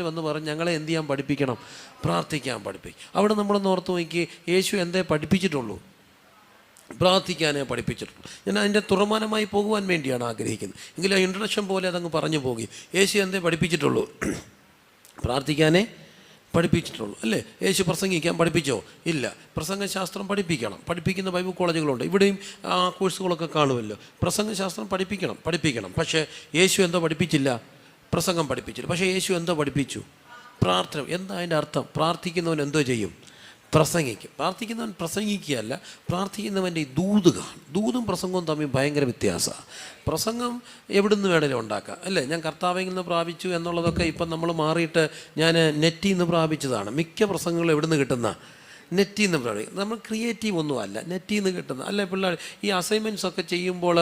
വന്ന് പറഞ്ഞ് ഞങ്ങളെ എന്ത് ചെയ്യാൻ പഠിപ്പിക്കണം? പ്രാർത്ഥിക്കാൻ പഠിപ്പിക്കും. അവിടെ നമ്മളൊന്ന് ഓർത്ത് നോക്കി, യേശു എന്തേ പഠിപ്പിച്ചിട്ടുള്ളൂ? പ്രാർത്ഥിക്കാനേ പഠിപ്പിച്ചിട്ടുള്ളൂ. ഞാൻ അതിൻ്റെ തുറമാനമായി പോകുവാൻ വേണ്ടിയാണ് ആഗ്രഹിക്കുന്നത്. എങ്കിലും ആ ഇൻട്രഡക്ഷൻ പോലെ അതങ്ങ് പറഞ്ഞു പോകും. യേശു എന്തേ പഠിപ്പിച്ചിട്ടുള്ളൂ? പ്രാർത്ഥിക്കാനേ പഠിപ്പിച്ചിട്ടുള്ളൂ, അല്ലേ? യേശു പ്രസംഗിക്കാൻ പഠിപ്പിച്ചോ? ഇല്ല. പ്രസംഗശാസ്ത്രം പഠിപ്പിക്കണം. പഠിപ്പിക്കുന്ന ബൈബിൾ കോളേജുകളുണ്ട്. ഇവിടെയും ആ കോഴ്സുകളൊക്കെ കാണുമല്ലോ. പ്രസംഗശാസ്ത്രം പഠിപ്പിക്കണം. പക്ഷേ യേശു എന്തോ പഠിപ്പിച്ചില്ല? പ്രസംഗം പഠിപ്പിച്ചില്ല. പക്ഷേ യേശു എന്തോ പഠിപ്പിച്ചു? പ്രാർത്ഥന. എന്താ അതിൻ്റെ അർത്ഥം? പ്രാർത്ഥിക്കുന്നവൻ എന്തോ ചെയ്യും? പ്രസംഗിക്കും. പ്രാർത്ഥിക്കുന്നവൻ പ്രസംഗിക്കുകയല്ല, പ്രാർത്ഥിക്കുന്നവൻ്റെ ഈ ദൂതും പ്രസംഗവും തമ്മിൽ ഭയങ്കര വ്യത്യാസമാണ്. പ്രസംഗം എവിടുന്ന് വേണേലും ഉണ്ടാക്കാം, അല്ലേ? ഞാൻ കർത്താവിൽ നിന്ന് പ്രാപിച്ചു എന്നുള്ളതൊക്കെ ഇപ്പം നമ്മൾ മാറിയിട്ട് ഞാൻ നെറ്റിൽ നിന്ന് പ്രാപിച്ചതാണ്. മിക്ക പ്രസംഗങ്ങളും എവിടുന്ന് കിട്ടുന്ന? നെറ്റിൽ നിന്ന് പ്രാപിക്കും. നമ്മൾ ക്രിയേറ്റീവ് ഒന്നും അല്ല, നെറ്റിൽ നിന്ന് കിട്ടുന്ന. അല്ലേ പിള്ളേർ ഈ അസൈൻമെൻറ്റ്സ് ഒക്കെ ചെയ്യുമ്പോൾ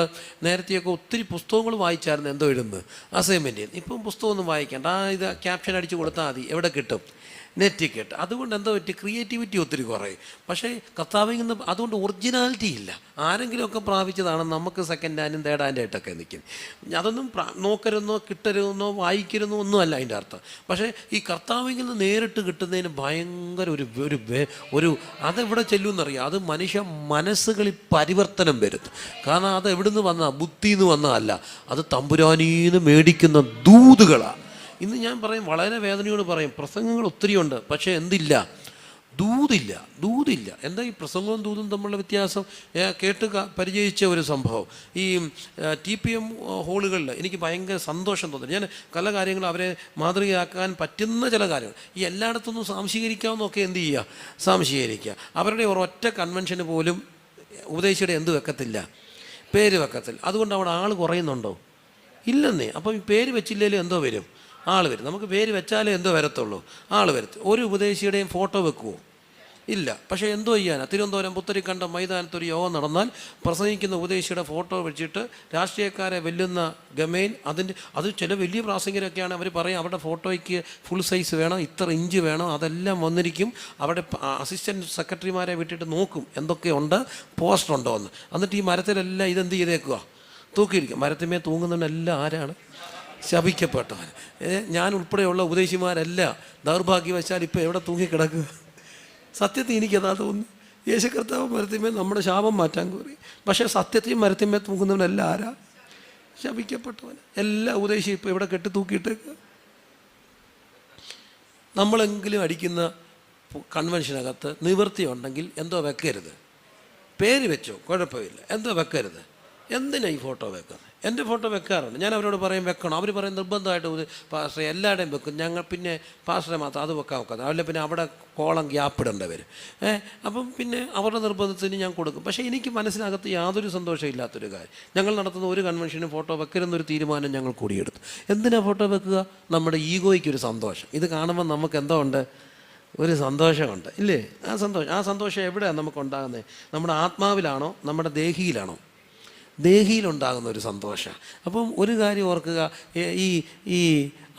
നേരത്തെയൊക്കെ ഒത്തിരി പുസ്തകങ്ങൾ വായിച്ചായിരുന്നു എന്തോ ഇടുന്നത് അസൈൻമെൻറ്റ്. ഇപ്പം പുസ്തകമൊന്നും വായിക്കേണ്ട, ഇത് ക്യാപ്ഷൻ അടിച്ച് കൊടുത്താൽ മതി, എവിടെ കിട്ടും? നെറ്റിൽ കിട്ടും. അതുകൊണ്ട് എന്തോ പറ്റി? ക്രിയേറ്റിവിറ്റി ഒത്തിരി കുറയും. പക്ഷേ കർത്താവിൽ നിന്ന് അതുകൊണ്ട് ഒറിജിനാലിറ്റി ഇല്ല. ആരെങ്കിലുമൊക്കെ പ്രാപിച്ചതാണ് നമുക്ക് സെക്കൻഡ് ഹാൻഡും തേർഡ് ഹാൻഡ് ആയിട്ടൊക്കെ നിൽക്കും. അതൊന്നും നോക്കരുതെന്നോ കിട്ടരുതെന്നോ വായിക്കരുതെന്നോ ഒന്നുമല്ല അതിൻ്റെ അർത്ഥം. പക്ഷേ ഈ കർത്താവിൽ നിന്ന് നേരിട്ട് കിട്ടുന്നതിന് ഭയങ്കര ഒരു അതെവിടെ ചെല്ലുമെന്നറിയാം. അത് മനുഷ്യ മനസ്സുകളിൽ പരിവർത്തനം വരുത്തും. കാരണം അത് എവിടുന്ന് വന്നാൽ? ബുദ്ധിന്ന് വന്നതല്ല, അത് തമ്പുരാനീന്ന് മേടിക്കുന്ന ദൂതുകളാണ്. ഇന്ന് ഞാൻ പറയും, വളരെ വേദനയോട് പറയും, പ്രസംഗങ്ങൾ ഒത്തിരിയുണ്ട്, പക്ഷേ എന്തില്ല? ദൂതില്ല. എന്താ ഈ പ്രസംഗവും ദൂതും തമ്മിലുള്ള വ്യത്യാസം? കേട്ട് പരിചയിച്ച ഒരു സംഭവം. ഈ TPM ഹോളുകളിൽ എനിക്ക് ഭയങ്കര സന്തോഷം തോന്നി. ഞാൻ പല കാര്യങ്ങളും അവരെ മാതൃകയാക്കാൻ പറ്റുന്ന ചില കാര്യങ്ങൾ ഈ എല്ലായിടത്തൊന്നും സാംശീകരിക്കാമെന്നൊക്കെ എന്ത് ചെയ്യുക? സാംശീകരിക്കുക. അവരുടെ ഒരൊറ്റ കൺവെൻഷന് പോലും ഉപദേശിയുടെ എന്ത് വെക്കത്തില്ല? പേര് വെക്കത്തില്ല. അതുകൊണ്ട് അവിടെ ആൾ കുറയുന്നുണ്ടോ? ഇല്ലെന്നേ. അപ്പം ഈ പേര് വെച്ചില്ലേലും എന്തോ വരും? ആൾ വരും. നമുക്ക് പേര് വെച്ചാലേ എന്തോ വരത്തുള്ളൂ? ആൾ വരത്തും. ഒരു ഉപദേശിയുടെയും ഫോട്ടോ വെക്കുമോ? ഇല്ല. പക്ഷേ എന്തോ ചെയ്യാനാ? തിരുവനന്തപുരം പുത്തരിക്കണ്ടം മൈതാനത്തൊരു യോഗം നടന്നാൽ പ്രസംഗിക്കുന്ന ഉപദേശിയുടെ ഫോട്ടോ വെച്ചിട്ട് രാഷ്ട്രീയക്കാരെ വെല്ലുന്ന ഗമയിൽ അത് ചില വലിയ പ്രാസംഗികരൊക്കെയാണ് അവർ പറയും അവരുടെ ഫോട്ടോയ്ക്ക് ഫുൾ സൈസ് വേണം, ഇത്ര ഇഞ്ച് വേണം, അതെല്ലാം വന്നിരിക്കും. അവിടെ അസിസ്റ്റൻറ്റ് സെക്രട്ടറിമാരെ വിട്ടിട്ട് നോക്കും എന്തൊക്കെയുണ്ട്, പോസ്റ്റർ ഉണ്ടോ എന്ന്. എന്നിട്ട് ഈ മരത്തിലെല്ലാം ഇതെന്ത് ചെയ്തേക്കുക? തൂക്കിയിരിക്കും. മരത്തിന്മേ തൂങ്ങുന്നവനെല്ലാം ആരാണ്? ശപിക്കപ്പെട്ടവൻ. ഞാൻ ഉൾപ്പെടെയുള്ള ഉപദേശിമാരെല്ലാം ദൗർഭാഗ്യവശാൽ ഇപ്പോൾ എവിടെ തൂങ്ങിക്കിടക്കുക? സത്യത്തിൽ എനിക്കതാ തോന്നുന്നു. യേശു കർത്താവ് മരത്തിന്മേൽ നമ്മുടെ ശാപം മാറ്റാൻ കോരി. പക്ഷേ സത്യത്തിൽ മരത്തിന്മേൽ തൂങ്ങുന്നവനെല്ലാം ആരാ? ശപിക്കപ്പെട്ടവൻ. എല്ലാ ഉപദേശിയും ഇപ്പോൾ എവിടെ കെട്ടി തൂക്കിയിട്ടേക്കുക? നമ്മളെങ്കിലും അടിക്കുന്ന കൺവെൻഷനകത്ത് നിവൃത്തി ഉണ്ടെങ്കിൽ എന്തോ വെക്കരുത്. പേര് വെച്ചോ, കുഴപ്പമില്ല, എന്തോ വെക്കരുത്. എന്തിനാ ഈ ഫോട്ടോ വെക്കുന്നത്? എൻ്റെ ഫോട്ടോ വെക്കാറുണ്ട്. ഞാൻ അവരോട് പറയും വെക്കണം. അവർ പറയും നിർബന്ധമായിട്ട് പാസ്റ്ററെ എല്ലാവരുടെയും വെക്കും. ഞങ്ങൾ പിന്നെ പാസ്റ്ററെ മാത്രം അത് വെക്കാൻ വെക്കാതെ, അല്ല പിന്നെ അവിടെ കോളം ഗ്യാപ്പിടേണ്ടി വരും. അപ്പം പിന്നെ അവരുടെ നിർബന്ധത്തിന് ഞാൻ കൊടുക്കും. പക്ഷേ എനിക്ക് മനസ്സിനകത്ത് യാതൊരു സന്തോഷമില്ലാത്തൊരു കാര്യം, ഞങ്ങൾ നടത്തുന്ന ഒരു കൺവെൻഷനും ഫോട്ടോ വെക്കരുന്നൊരു തീരുമാനം ഞങ്ങൾ കൂടിയെടുത്തു. എന്തിനാ ഫോട്ടോ വെക്കുക? നമ്മുടെ ഈഗോയ്ക്കൊരു സന്തോഷം. ഇത് കാണുമ്പോൾ നമുക്ക് എന്തോ ഉണ്ട്? ഒരു സന്തോഷമുണ്ട്, ഇല്ലേ? ആ സന്തോഷം എവിടെയാണ് നമുക്കുണ്ടാകുന്നത്? നമ്മുടെ ആത്മാവിലാണോ നമ്മുടെ ദേഹിയിലാണോ? ദേഹിയിലുണ്ടാകുന്ന ഒരു സന്തോഷം. അപ്പം ഒരു കാര്യം ഓർക്കുക, ഈ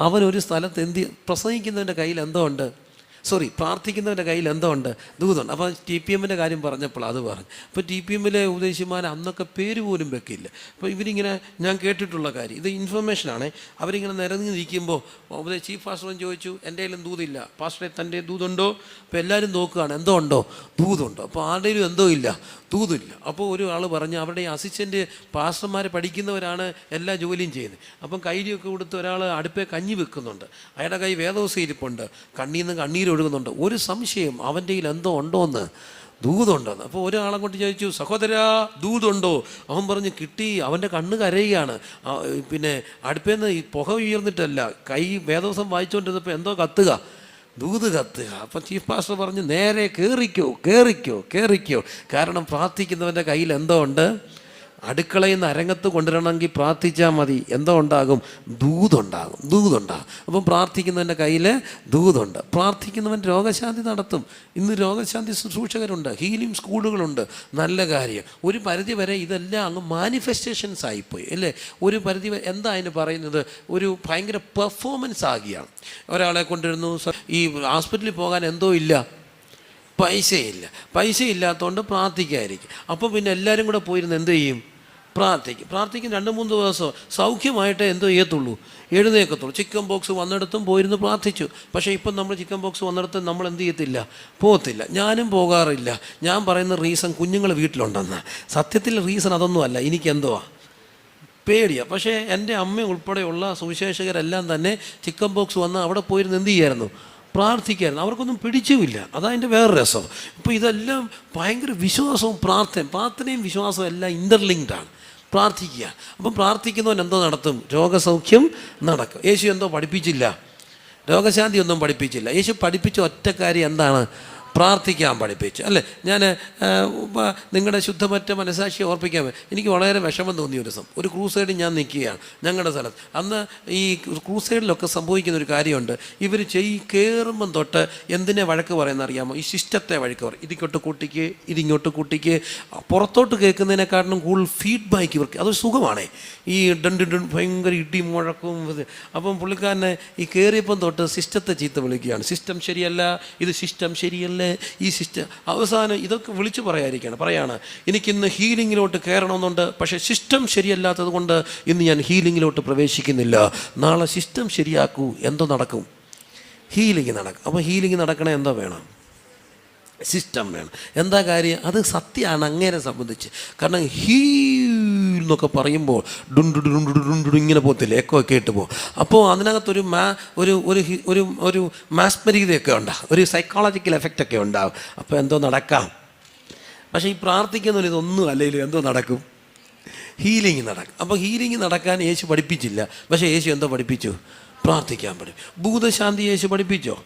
അവനൊരു സ്ഥലത്ത് പ്രസംഗിക്കുന്നവൻ്റെ കയ്യിൽ എന്തോ ഉണ്ട്? പ്രാർത്ഥിക്കുന്നവൻ്റെ കയ്യിൽ എന്തോ ഉണ്ട്? ദൂതുണ്ട്. അപ്പോൾ TPMൻ്റെ കാര്യം പറഞ്ഞപ്പോൾ അത് പറഞ്ഞു. അപ്പോൾ TPMലെ ഉപദേശിമാർ അന്നൊക്കെ പേര് പോലും വെക്കില്ല. അപ്പോൾ ഇവരിങ്ങനെ, ഞാൻ കേട്ടിട്ടുള്ള കാര്യം, ഇത് ഇൻഫർമേഷനാണ്. അവരിങ്ങനെ നിരന്നിരിക്കുമ്പോൾ ചീഫ് പാസ്റ്ററും ചോദിച്ചു, എൻ്റെ കയ്യിലും ദൂതില്ല. പാസ്റ്ററെ തൻ്റെ ദൂതുണ്ടോ? അപ്പോൾ എല്ലാവരും നോക്കുകയാണ്, എന്തോ ഉണ്ടോ? ദൂതുണ്ടോ? അപ്പോൾ ആരുടെയും എന്തോ ഇല്ല, ദൂതില്ല. അപ്പോൾ ഒരു ആൾ പറഞ്ഞു, അവരുടെ അസിസ്റ്റൻ്റ് പാസ്റ്റർമാരെ പഠിക്കുന്നവരാണ് എല്ലാ ജോലിയും ചെയ്യുന്നത്. അപ്പം കൈരിയൊക്കെ കൊടുത്ത് ഒരാൾ അടുപ്പേ കഞ്ഞി വെക്കുന്നുണ്ട്. അയാളുടെ കൈ വേദവസ്ഥ ഇരിപ്പുണ്ട്, കണ്ണിൽ നിന്ന് കണ്ണീരൊഴുകുന്നുണ്ട്. ഒരു സംശയം, അവൻ്റെ കയ്യിൽ എന്തോ ഉണ്ടോയെന്ന്, ദൂതുണ്ടെന്ന്. അപ്പോൾ ഒരാളെ കൊണ്ട് ചോദിച്ചു, സഹോദരാ ദൂതുണ്ടോ? അവൻ പറഞ്ഞു കിട്ടി. അവൻ്റെ കണ്ണ് കരയുകയാണ്. പിന്നെ അടുപ്പേന്ന് ഈ പുക ഉയർന്നിട്ടല്ല, കൈ വേദവസം വായിച്ചുകൊണ്ടിരുന്നപ്പോൾ എന്തോ ദൂത് കത്തുക. അപ്പം ചീഫ് പാസ്റ്റർ പറഞ്ഞു, നേരെ കയറിക്കോ. കാരണം പ്രാർത്ഥിക്കുന്നവൻ്റെ കയ്യിൽ എന്തോ ഉണ്ട്? അടുക്കളയിൽ നിന്ന് അരങ്ങത്ത് കൊണ്ടുവരണമെങ്കിൽ പ്രാർത്ഥിച്ചാൽ മതി. എന്തോ ഉണ്ടാകും? ദൂതുണ്ടാകും. അപ്പം പ്രാർത്ഥിക്കുന്നവൻ്റെ കയ്യിൽ ദൂതുണ്ട്. പ്രാർത്ഥിക്കുന്നവൻ രോഗശാന്തി നടത്തും. ഇന്ന് രോഗശാന്തി ശുശ്രൂഷകരുണ്ട്, ഹീലിംഗ് സ്കൂളുകളുണ്ട്. നല്ല കാര്യം. ഒരു പരിധി വരെ ഇതെല്ലാം അങ്ങ് മാനിഫെസ്റ്റേഷൻസ് ആയിപ്പോയി, അല്ലേ? ഒരു പരിധി വരെ എന്താ അതിന് പറയുന്നത്? ഒരു ഭയങ്കര പെർഫോമൻസ് ആകുകയാണ്. ഒരാളെ കൊണ്ടിരുന്നു, ഈ ഹോസ്പിറ്റലിൽ പോകാൻ എന്തോ ഇല്ല, പൈസ ഇല്ലാത്തതുകൊണ്ട് പ്രാർത്ഥിക്കായിരിക്കും. അപ്പോൾ പിന്നെ എല്ലാവരും കൂടെ പോയിരുന്ന് എന്ത് ചെയ്യും? പ്രാർത്ഥിക്കും 2-3 ദിവസം സൗഖ്യമായിട്ടേ എന്തോ ചെയ്യത്തുള്ളൂ, എഴുന്നേക്കത്തുള്ളൂ. ചിക്കൻ ബോക്സ് വന്നിടത്തും പോയിരുന്നു പ്രാർത്ഥിച്ചു. പക്ഷേ ഇപ്പം നമ്മൾ ചിക്കൻ ബോക്സ് വന്നിടത്ത് നമ്മൾ എന്ത് ചെയ്യത്തില്ല, പോകത്തില്ല. ഞാനും പോകാറില്ല. ഞാൻ പറയുന്ന റീസൺ കുഞ്ഞുങ്ങൾ വീട്ടിലുണ്ടെന്ന്. സത്യത്തിൽ റീസൺ അതൊന്നുമല്ല, എനിക്കെന്തുവാ പേടിയാണ്. പക്ഷേ എൻ്റെ അമ്മ ഉൾപ്പെടെയുള്ള സുവിശേഷകരെല്ലാം തന്നെ ചിക്കൻ ബോക്സ് വന്ന് അവിടെ പോയിരുന്ന് എന്ത് ചെയ്യായിരുന്നു, പ്രാർത്ഥിക്കായിരുന്നു. അവർക്കൊന്നും പിടിച്ചുമില്ല. അതതിൻ്റെ വേറെ രസം. ഇപ്പോൾ ഇതെല്ലാം ഭയങ്കര വിശ്വാസവും പ്രാർത്ഥനയും വിശ്വാസവും എല്ലാം ഇൻ്റർലിങ്ക്ഡാണ്. പ്രാർത്ഥിക്കുക. അപ്പം പ്രാർത്ഥിക്കുന്നവൻ എന്തോ നടത്തും, രോഗസൗഖ്യം നടക്കും. യേശു എന്തോ പഠിപ്പിച്ചില്ല, രോഗശാന്തി ഒന്നും പഠിപ്പിച്ചില്ല. യേശു പഠിപ്പിച്ച ഒറ്റ കാര്യം എന്താണ്, പ്രാർത്ഥിക്കാൻ പഠിപ്പിച്ചു, അല്ലേ? ഞാൻ നിങ്ങളുടെ ശുദ്ധമറ്റ മനസാക്ഷിയെ ഓർപ്പിക്കാൻ എനിക്ക് വളരെ വിഷമം തോന്നിയ ഒരു ദിവസം, ഒരു ക്രൂസൈഡിൽ ഞാൻ നിൽക്കുകയാണ് ഞങ്ങളുടെ സ്ഥലത്ത്. അന്ന് ഈ ക്രൂസൈഡിലൊക്കെ സംഭവിക്കുന്ന ഒരു കാര്യമുണ്ട്. ഇവർ കയറുമ്പം തൊട്ട് എന്തിനെ വഴക്ക് പറയുന്ന അറിയാമോ? ഈ സിസ്റ്റത്തെ വഴക്ക് പറയും. ഇതിങ്ങോട്ട് കൂട്ടിക്ക്, ഇതിങ്ങോട്ട് കൂട്ടിക്ക്. പുറത്തോട്ട് കേൾക്കുന്നതിനെക്കാട്ടിലും കൂടുതൽ ഫീഡ്ബാക്ക് ഇവർക്ക് അതൊരു സുഖമാണേ. ഈ ഭയങ്കര ഇടി മുഴക്കും. അപ്പം പുള്ളിക്കാരനെ ഈ കയറിയപ്പം തൊട്ട് സിസ്റ്റത്തെ ചീത്ത വിളിക്കുകയാണ്. സിസ്റ്റം ശരിയല്ല, ഇത് സിസ്റ്റം ശരിയല്ല, ഈ സിസ്റ്റം. അവസാനം ഇതൊക്കെ വിളിച്ചു പറയാണ്, എനിക്കിന്ന് ഹീലിങ്ങിലോട്ട് കയറണമെന്നുണ്ട്, പക്ഷേ സിസ്റ്റം ശരിയല്ലാത്തത് കൊണ്ട് ഇന്ന് ഞാൻ ഹീലിങ്ങിലോട്ട് പ്രവേശിക്കുന്നില്ല. നാളെ സിസ്റ്റം ശരിയാക്കൂ, എന്തോ നടക്കും, ഹീലിംഗ് നടക്കും. അപ്പോൾ ഹീലിംഗ് നടക്കണേ എന്തോ വേണം, സിസ്റ്റം വേണം. എന്താ കാര്യം? അത് സത്യമാണ് അങ്ങേരെ സംബന്ധിച്ച്. കാരണം എന്നൊക്കെ പറയുമ്പോൾ ഡുണ്ടു ഇങ്ങനെ പോകത്തില്ല, എക്കോ ഒക്കെ ഇട്ട് പോകും. അപ്പോൾ അതിനകത്തൊരു ഒരു മാസ്മരികതയൊക്കെ ഉണ്ടാകും, ഒരു സൈക്കോളജിക്കൽ എഫക്റ്റൊക്കെ ഉണ്ടാകും. അപ്പോൾ എന്തോ നടക്കാം. പക്ഷേ ഈ പ്രാർത്ഥിക്കുന്നതിന് ഇതൊന്നും അല്ലെങ്കിലും എന്തോ നടക്കും, ഹീലിംഗ് നടക്കും. അപ്പോൾ ഹീലിംഗ് നടക്കാൻ യേശു പഠിപ്പിച്ചില്ല. പക്ഷേ യേശു എന്തോ പഠിപ്പിച്ചു, പ്രാർത്ഥിക്കാൻ പഠിപ്പിച്ചു. ഭൂതശാന്തി യേശു പഠിപ്പിച്ചോ?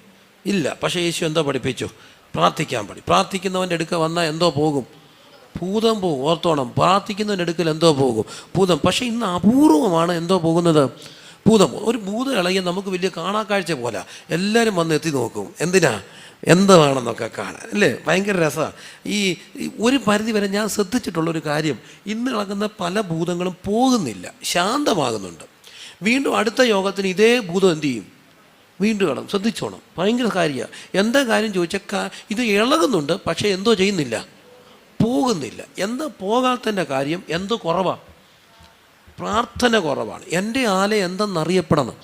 ഇല്ല. പക്ഷേ യേശു എന്തോ പഠിപ്പിച്ചു, പ്രാർത്ഥിക്കാൻ പ്രാർത്ഥിക്കുന്നവൻ്റെ അടുക്ക വന്നാൽ എന്തോ പോകും, ഭൂതം പോകും. ഓർത്തോണം, പ്രാർത്ഥിക്കുന്നവൻ്റെ അടുക്കൽ എന്തോ പോകും, ഭൂതം. പക്ഷേ ഇന്ന് അപൂർവമാണ് എന്തോ പോകുന്നത്, ഭൂതം. ഒരു ഭൂതം ഇളകിയ നമുക്ക് വലിയ കാണാക്കാഴ്ച പോലെ എല്ലാവരും വന്ന് എത്തി നോക്കും. എന്താണെന്നൊക്കെ കാണാൻ, അല്ലേ? ഭയങ്കര രസമാണ്. ഈ ഒരു പരിധി വരെ ഞാൻ ശ്രദ്ധിച്ചിട്ടുള്ളൊരു കാര്യം, ഇന്ന് ഇളകുന്ന പല ഭൂതങ്ങളും പോകുന്നില്ല, ശാന്തമാകുന്നുണ്ട്. വീണ്ടും അടുത്ത യോഗത്തിന് ഇതേ ഭൂതം എന്തു ചെയ്യും, വീണ്ടും ഇളകും. ശ്രദ്ധിച്ചോണം, ഭയങ്കര കാര്യമാണ്. എന്താ കാര്യം ചോദിച്ചാൽ ഇത് ഇളകുന്നുണ്ട്, പക്ഷേ എന്തോ ചെയ്യുന്നില്ല, പോകുന്നില്ല. എന്താ പോകാത്തതിൻ്റെ കാര്യം? എന്തോ കുറവാണ്, പ്രാർത്ഥന കുറവാണ്. എൻ്റെ ആലയം എന്തെന്നറിയപ്പെടണം,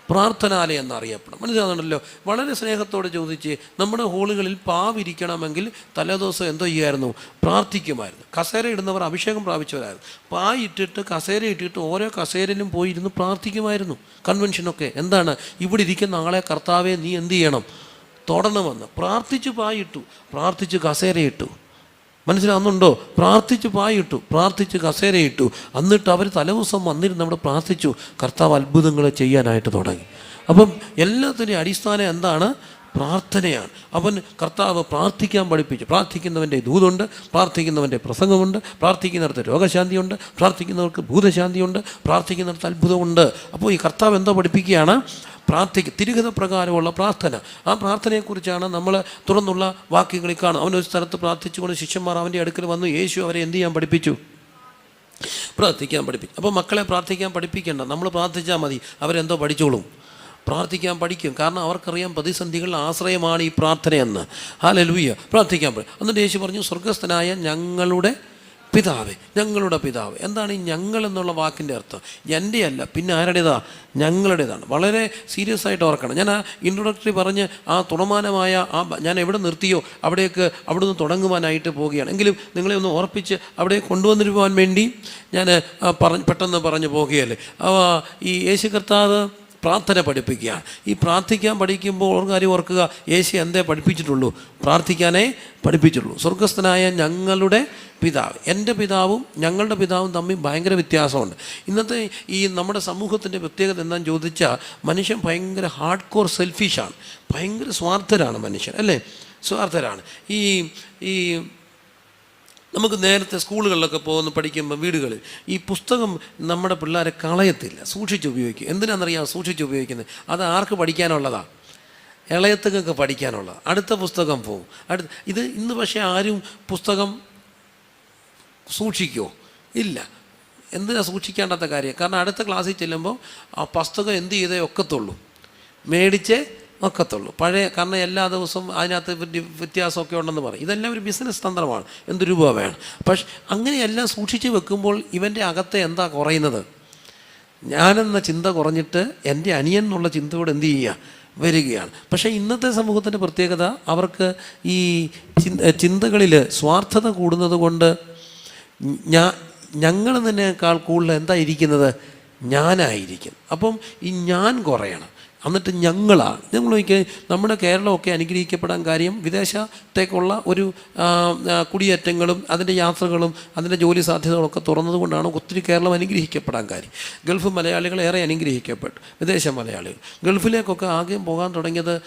പ്രാർത്ഥനാലയം എന്നറിയപ്പെടണം. മനസ്സിലാകുന്നുണ്ടല്ലോ? വളരെ സ്നേഹത്തോടെ ചോദിച്ച്, നമ്മുടെ ഹോളുകളിൽ പാവിരിക്കണമെങ്കിൽ തലേദിവസം എന്തോ ചെയ്യുമായിരുന്നു, പ്രാർത്ഥിക്കുമായിരുന്നു. കസേര ഇടുന്നവർ അഭിഷേകം പ്രാപിച്ചവരായിരുന്നു. പായിട്ടിട്ട് കസേര ഇട്ടിട്ട് ഓരോ കസേരയിലും പോയി ഇരുന്ന് പ്രാർത്ഥിക്കുമായിരുന്നു. കൺവെൻഷനൊക്കെ എന്താണ്, ഇവിടെ ഇരിക്കുന്ന ആളെ കർത്താവെ നീ എന്ത് ചെയ്യണം, തൊടണമെന്ന്. പ്രാർത്ഥിച്ച് പായിട്ടു, പ്രാർത്ഥിച്ച് കസേരയിട്ടു. മനസ്സിലാകുന്നുണ്ടോ? പ്രാർത്ഥിച്ച് പായിട്ടു, പ്രാർത്ഥിച്ച് കസേരയിട്ടു. എന്നിട്ട് അവർ തലേദിവസം വന്നിരുന്ന് അവിടെ പ്രാർത്ഥിച്ചു. കർത്താവ് അത്ഭുതങ്ങൾ ചെയ്യാനായിട്ട് തുടങ്ങി. അപ്പം എല്ലാത്തിൻ്റെയും അടിസ്ഥാനം എന്താണ്, പ്രാർത്ഥനയാണ്. അവൻ കർത്താവ് പ്രാർത്ഥിക്കാൻ പഠിപ്പിച്ചു. പ്രാർത്ഥിക്കുന്നവൻ്റെ ദൂതുണ്ട്, പ്രാർത്ഥിക്കുന്നവൻ്റെ പ്രസംഗമുണ്ട്, പ്രാർത്ഥിക്കുന്നിടത്ത് രോഗശാന്തിയുണ്ട്, പ്രാർത്ഥിക്കുന്നവർക്ക് ഭൂതശാന്തിയുണ്ട്, പ്രാർത്ഥിക്കുന്നിടത്ത് അത്ഭുതമുണ്ട്. അപ്പോൾ ഈ കർത്താവ് എന്തോ പഠിപ്പിക്കുകയാണ്, തിരുഗത പ്രകാരമുള്ള പ്രാർത്ഥന. ആ പ്രാർത്ഥനയെക്കുറിച്ചാണ് നമ്മൾ തുറന്നുള്ള വാക്യങ്ങളിൽ കാണും. അവനൊരു സ്ഥലത്ത് പ്രാർത്ഥിച്ചുകൊണ്ട് ശിഷ്യന്മാർ അവൻ്റെ അടുക്കൽ വന്നു. യേശു അവരെ എന്ത് ചെയ്യാൻ പഠിപ്പിച്ചു, പ്രാർത്ഥിക്കാൻ പഠിപ്പിച്ചു. അപ്പോൾ മക്കളെ പ്രാർത്ഥിക്കാൻ പഠിപ്പിക്കേണ്ട, നമ്മൾ പ്രാർത്ഥിച്ചാൽ മതി, അവരെന്തോ പഠിച്ചോളും, പ്രാർത്ഥിക്കാൻ പഠിക്കും. കാരണം അവർക്കറിയാം പ്രതിസന്ധികളുടെ ആശ്രയമാണ് ഈ പ്രാർത്ഥനയെന്ന്. ഹല്ലേലൂയ. പ്രാർത്ഥിക്കാൻ പഠിക്കും. എന്നിട്ട് യേശു പറഞ്ഞു, സ്വർഗസ്ഥനായ ഞങ്ങളുടെ പിതാവേ, ഞങ്ങളുടെ പിതാവ്. എന്താണ് ഈ ഞങ്ങൾ എന്നുള്ള വാക്കിൻ്റെ അർത്ഥം? എൻ്റെ അല്ല, പിന്നെ ആരുടേതാ, ഞങ്ങളുടേതാണ്. വളരെ സീരിയസ് ആയിട്ട് ഓർക്കണം. ഞാൻ ആ ഇൻട്രൊഡക്ടറി പറഞ്ഞ് ആ തുടമാനമായ ഞാൻ എവിടെ നിർത്തിയോ അവിടുന്ന് തുടങ്ങുവാനായിട്ട് പോവുകയാണ്. എങ്കിലും നിങ്ങളെ ഒന്ന് ഓർപ്പിച്ച് അവിടെ കൊണ്ടുവന്നിരുവാൻ വേണ്ടി ഞാൻ പെട്ടെന്ന് പറഞ്ഞു പോകുകയല്ലേ. ഈ യേശു കർത്താവ് പ്രാർത്ഥന പഠിപ്പിക്കുകയാണ്. ഈ പ്രാർത്ഥിക്കാൻ പഠിക്കുമ്പോൾ ഒരു കാര്യം ഓർക്കുക, യേശു എന്തേ പഠിപ്പിച്ചിട്ടുള്ളൂ, പ്രാർത്ഥിക്കാനേ പഠിപ്പിച്ചിട്ടുള്ളൂ. സ്വർഗസ്ഥനായ ഞങ്ങളുടെ പിതാവ്. എൻ്റെ പിതാവും ഞങ്ങളുടെ പിതാവും തമ്മിൽ ഭയങ്കര വ്യത്യാസമുണ്ട്. ഇന്നത്തെ ഈ നമ്മുടെ സമൂഹത്തിൻ്റെ പ്രത്യേകത എന്താണെന്ന് ചോദിച്ചാൽ, മനുഷ്യൻ ഭയങ്കര ഹാർഡ് കോർ സെൽഫിഷാണ്, ഭയങ്കര സ്വാർത്ഥരാണ് മനുഷ്യൻ, അല്ലേ? സ്വാർത്ഥരാണ്. ഈ നമുക്ക് നേരത്തെ സ്കൂളുകളിലൊക്കെ പഠിക്കുമ്പോൾ വീടുകളിൽ ഈ പുസ്തകം നമ്മുടെ പിള്ളേരെ കളയത്തില്ല, സൂക്ഷിച്ച് ഉപയോഗിക്കും. എന്തിനാണെന്നറിയാം സൂക്ഷിച്ച് ഉപയോഗിക്കുന്നത്? അത് ആർക്ക് പഠിക്കാനുള്ളതാണ്? ഇളയത്തുകൾക്ക് പഠിക്കാനുള്ളത്. അടുത്ത പുസ്തകം പോകും. ഇത് ഇന്ന് പക്ഷേ ആരും പുസ്തകം സൂക്ഷിക്കുമോ? ഇല്ല. എന്തിനാ സൂക്ഷിക്കേണ്ടാത്ത കാര്യം? കാരണം അടുത്ത ക്ലാസ്സിൽ ചെല്ലുമ്പോൾ ആ പുസ്തകം എന്ത് ചെയ്തേ ഒക്കത്തുള്ളൂ, മേടിച്ചേ ഒക്കത്തുള്ളൂ. കാരണം എല്ലാ ദിവസവും അതിനകത്ത് വ്യത്യാസമൊക്കെ ഉണ്ടെന്ന് പറയും. ഇതെല്ലാം ഒരു ബിസിനസ് തന്ത്രമാണ്. എന്ത് രൂപ വേണം. പക്ഷെ അങ്ങനെയെല്ലാം സൂക്ഷിച്ച് വെക്കുമ്പോൾ ഇവൻ്റെ അകത്തെ എന്താ കുറയുന്നത്? ഞാനെന്ന ചിന്ത കുറഞ്ഞിട്ട് എൻ്റെ അനിയൻ എന്നുള്ള ചിന്തയോട് എന്ത് ചെയ്യുക വരികയാണ്. പക്ഷേ ഇന്നത്തെ സമൂഹത്തിൻ്റെ പ്രത്യേകത, അവർക്ക് ഈ ചിന്തകളിൽ സ്വാർത്ഥത കൂടുന്നത് കൊണ്ട് ഞങ്ങൾ തന്നെക്കാൾ കൂടുതൽ എന്താ ഇരിക്കുന്നത്? ഞാനായിരിക്കും. അപ്പം ഈ ഞാൻ കുറയണം. എന്നിട്ട് ഞങ്ങളാണ്. ഞങ്ങൾ നോക്കിയാൽ നമ്മുടെ കേരളമൊക്കെ അനുഗ്രഹിക്കപ്പെടാൻ കാര്യം വിദേശത്തേക്കുള്ള ഒരു കുടിയേറ്റങ്ങളും അതിൻ്റെ യാത്രകളും അതിൻ്റെ ജോലി സാധ്യതകളൊക്കെ തുറന്നതുകൊണ്ടാണ് ഒത്തിരി കേരളം അനുഗ്രഹിക്കപ്പെടാൻ കാര്യം. ഗൾഫ് മലയാളികൾ ഏറെ അനുഗ്രഹിക്കപ്പെട്ടു. വിദേശ മലയാളികൾ ഗൾഫിലേക്കൊക്കെ ആദ്യം പോകാൻ തുടങ്ങിയത്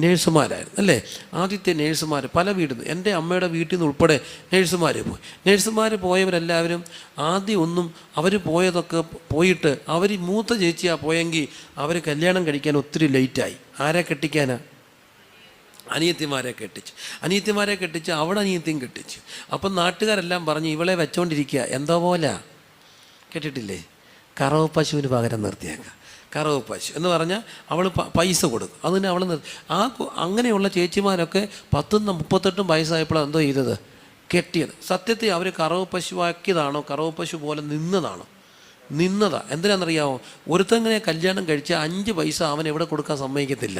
നേഴ്സുമാരായിരുന്നു അല്ലേ? ആദ്യത്തെ നേഴ്സുമാർ പല വീട്ടിൽ നിന്ന്, എൻ്റെ അമ്മയുടെ വീട്ടിൽ നിന്ന് ഉൾപ്പെടെ നേഴ്സുമാർ പോയി. നേഴ്സുമാർ പോയവരെല്ലാവരും ആദ്യം ഒന്നും അവർ പോയതൊക്കെ പോയിട്ട് അവർ മൂത്ത ചേച്ചിയാണ് പോയെങ്കിൽ അവർ കല്യാണം കഴിക്കാൻ ഒത്തിരി ലേറ്റായി. ആരെ കെട്ടിക്കാനാ? അനിയത്തിമാരെ കെട്ടിച്ച് അവിടെ അനിയത്തിയും കെട്ടിച്ചു. അപ്പം നാട്ടുകാരെല്ലാം പറഞ്ഞ് ഇവളെ വെച്ചോണ്ടിരിക്കുക എന്തോ പോലെ. കേട്ടിട്ടില്ലേ? കറവ പശുവിന് പകരം നിർത്തിയേക്കുക. കറവ് പശു എന്ന് പറഞ്ഞാൽ അവൾ പൈസ കൊടുക്കും. അതിന് അവൾ അങ്ങനെയുള്ള ചേച്ചിമാരൊക്കെ 38 വയസ്സായപ്പോഴാണ് എന്തോ ചെയ്തത്? കെട്ടിയത്. സത്യത്തിൽ അവർ കറവ് പശുവാക്കിയതാണോ, കറവ് പശു പോലെ നിന്നതാ. എന്തിനാണെന്നറിയാമോ? ഒരുത്തങ്ങനെ കല്യാണം കഴിച്ചാൽ 5 പൈസ അവൻ എവിടെ കൊടുക്കാൻ സമ്മതിക്കത്തില്ല,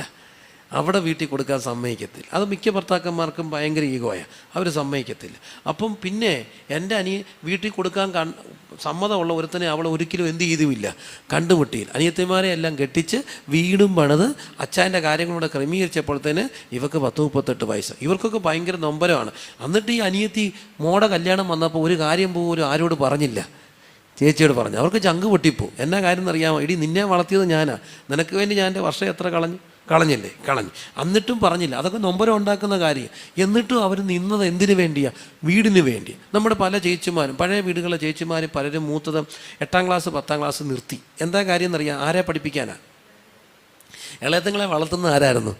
അവിടെ വീട്ടിൽ കൊടുക്കാൻ സമ്മതിക്കത്തില്ല. അത് മിക്ക ഭർത്താക്കന്മാർക്കും ഭയങ്കര ഈഗോയാണ്, അവർ സമ്മതിക്കത്തില്ല. അപ്പം പിന്നെ എൻ്റെ വീട്ടിൽ കൊടുക്കാൻ സമ്മതമുള്ള ഒരുത്തനെ അവൾ ഒരിക്കലും എന്ത് ചെയ്തുമില്ല, കണ്ടുമുട്ടിയില്ല. അനിയത്തിമാരെ എല്ലാം കെട്ടിച്ച് വീടും പണിത് അച്ഛൻ്റെ കാര്യങ്ങളൂടെ ക്രമീകരിച്ചപ്പോഴത്തേന് ഇവർക്ക് 38 വയസ്സ്. ഇവർക്കൊക്കെ ഭയങ്കര നൊമ്പരമാണ്. എന്നിട്ട് ഈ അനിയത്തി മോടെ കല്യാണം വന്നപ്പോൾ ഒരു കാര്യം പോലും ആരോട് പറഞ്ഞില്ല, ചേച്ചിയോട് പറഞ്ഞു. അവർക്ക് ചങ്ക് പൊട്ടിപ്പോ. എന്നാ കാര്യം എന്നറിയാമോ? ഇടി നിന്നെ വളർത്തിയത് ഞാനാ, നിനക്ക് വേണ്ടി ഞാൻ എൻ്റെ വർഷം എത്ര കളഞ്ഞു. എന്നിട്ടും പറഞ്ഞില്ല. അതൊക്കെ നൊമ്പരം ഉണ്ടാക്കുന്ന കാര്യം. എന്നിട്ടും അവർ നിന്നത് എന്തിനു വേണ്ടിയാണ്? വീടിന് വേണ്ടി. നമ്മുടെ പല ചേച്ചിമാരും, പഴയ വീടുകളിലെ ചേച്ചിമാരും പലരും മൂത്തത് 8ാം ക്ലാസ് 10ാം ക്ലാസ് നിർത്തി. എന്താ കാര്യം എന്നറിയാം? ആരെ പഠിപ്പിക്കാനാ? ഇളയത്തങ്ങളെ വളർത്തുന്നത് ആരായിരുന്നു?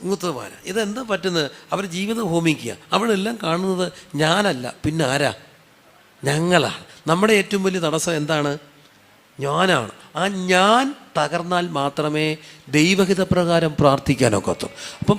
മൂത്തമാരാ. ഇതെന്താ പറ്റുന്നത്? അവർ ജീവിതം ഹോമിക്കുക. അവളെല്ലാം കാണുന്നത് ഞാനല്ല, പിന്നെ ആരാ? ഞങ്ങളാണ്. നമ്മുടെ ഏറ്റവും വലിയ തടസ്സം എന്താണ്? ഞാനാണ്. ആ ഞാൻ തകർന്നാൽ മാത്രമേ ദൈവഹിതപ്രകാരം പ്രാർത്ഥിക്കാനൊക്കത്തുള്ളൂ. അപ്പം